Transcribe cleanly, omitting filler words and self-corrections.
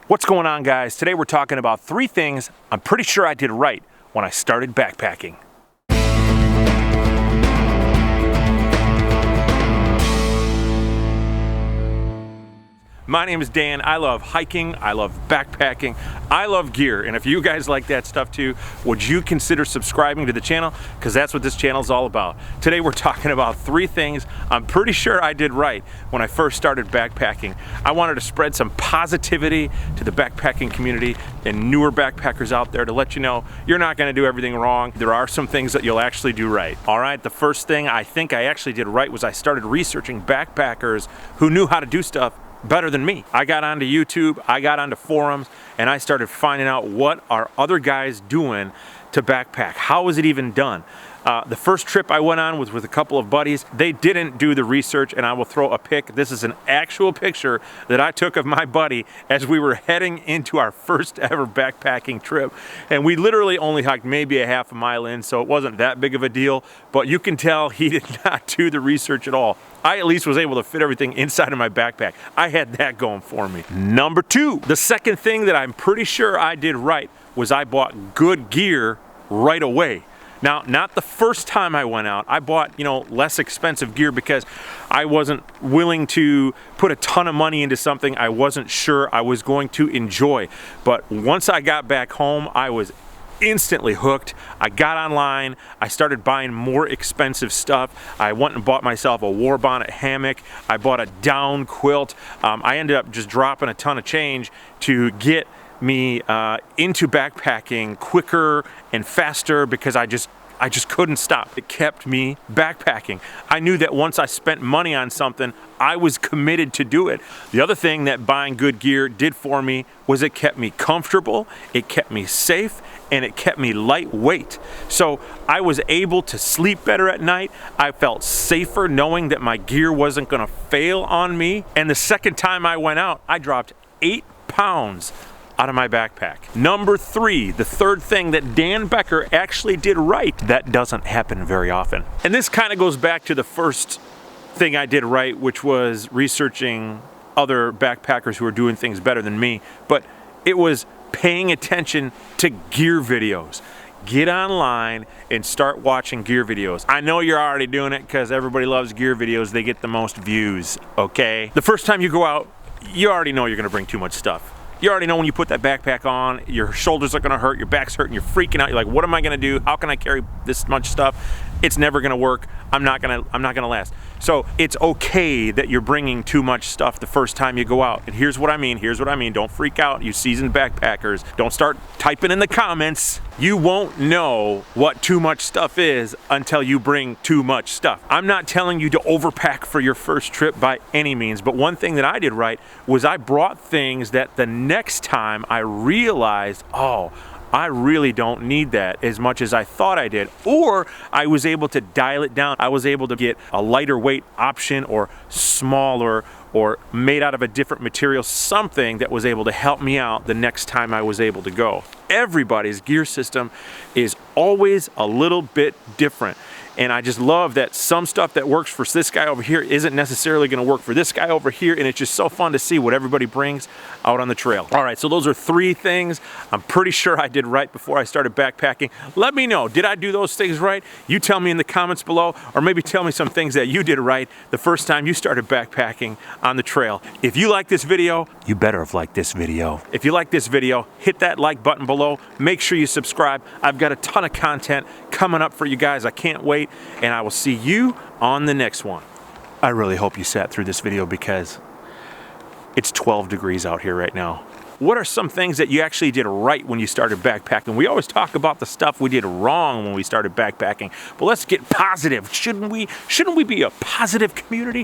What's going on, guys? Today we're talking about 3 things I'm pretty sure I did right when I started backpacking. My name is Dan. I love hiking, I love backpacking, I love gear. And if you guys like that stuff too, would you consider subscribing to the channel? Because that's what this channel is all about. Today we're talking about 3 things I'm pretty sure I did right when I first started backpacking. I wanted to spread some positivity to the backpacking community and newer backpackers out there to let you know you're not going to do everything wrong. There are some things that you'll actually do right. All right, the first thing I think I actually did right was I started researching backpackers who knew how to do stuff better than me. I got onto YouTube, I got onto forums, and I started finding out what are other guys doing to backpack. How is it even done? The first trip I went on was with a couple of buddies. They didn't do the research, and I will throw a pic. This is an actual picture that I took of my buddy as we were heading into our first ever backpacking trip. And we literally only hiked maybe a half a mile in, so it wasn't that big of a deal, but you can tell he did not do the research at all. I at least was able to fit everything inside of my backpack. I had that going for me. Number 2, the second thing that I'm pretty sure I did right was I bought good gear right away. Now, not the first time I went out. I bought, less expensive gear because I wasn't willing to put a ton of money into something I wasn't sure I was going to enjoy. But once I got back home, I was instantly hooked. I got online, I started buying more expensive stuff. I went and bought myself a war bonnet hammock. I bought a down quilt. I ended up just dropping a ton of change to get me into backpacking quicker and faster because I just couldn't stop. It kept me backpacking. I knew that once I spent money on something, I was committed to do it. The other thing that buying good gear did for me was it kept me comfortable, it kept me safe, and it kept me lightweight. So I was able to sleep better at night. I felt safer knowing that my gear wasn't gonna fail on me. And the second time I went out, I dropped 8 pounds out of my backpack. Number 3, the third thing that Dan Becker actually did right. That doesn't happen very often. And this kind of goes back to the first thing I did right, which was researching other backpackers who are doing things better than me. But it was paying attention to gear videos. Get online and start watching gear videos. I know you're already doing it because everybody loves gear videos. They get the most views, okay? The first time you go out, you already know you're gonna bring too much stuff. You already know when you put that backpack on, your shoulders are gonna hurt, your back's hurting, you're freaking out. You're like, what am I gonna do? How can I carry this much stuff? It's never gonna work. I'm not gonna last. So it's okay that you're bringing too much stuff the first time you go out. And here's what I mean. Don't freak out, you seasoned backpackers. Don't start typing in the comments. You won't know what too much stuff is until you bring too much stuff. I'm not telling you to overpack for your first trip by any means, but one thing that I did right was I brought things that the next time I realized, oh, I really don't need that as much as I thought I did. Or I was able to dial it down. I was able to get a lighter weight option or smaller or made out of a different material, something that was able to help me out the next time I was able to go. Everybody's gear system is always a little bit different. And I just love that some stuff that works for this guy over here isn't necessarily gonna work for this guy over here, and it's just so fun to see what everybody brings out on the trail. All right, so those are 3 things I'm pretty sure I did right before I started backpacking. Let me know, did I do those things right? You tell me in the comments below, or maybe tell me some things that you did right the first time you started backpacking on the trail. If you like this video, you better have liked this video. If you like this video, hit that like button below. Make sure you subscribe. I've got a ton of content coming up for you guys. I can't wait. And I will see you on the next one. I really hope you sat through this video because it's 12 degrees out here right now. What are some things that you actually did right when you started backpacking? We always talk about the stuff we did wrong when we started backpacking, but let's get positive. Shouldn't we be a positive community?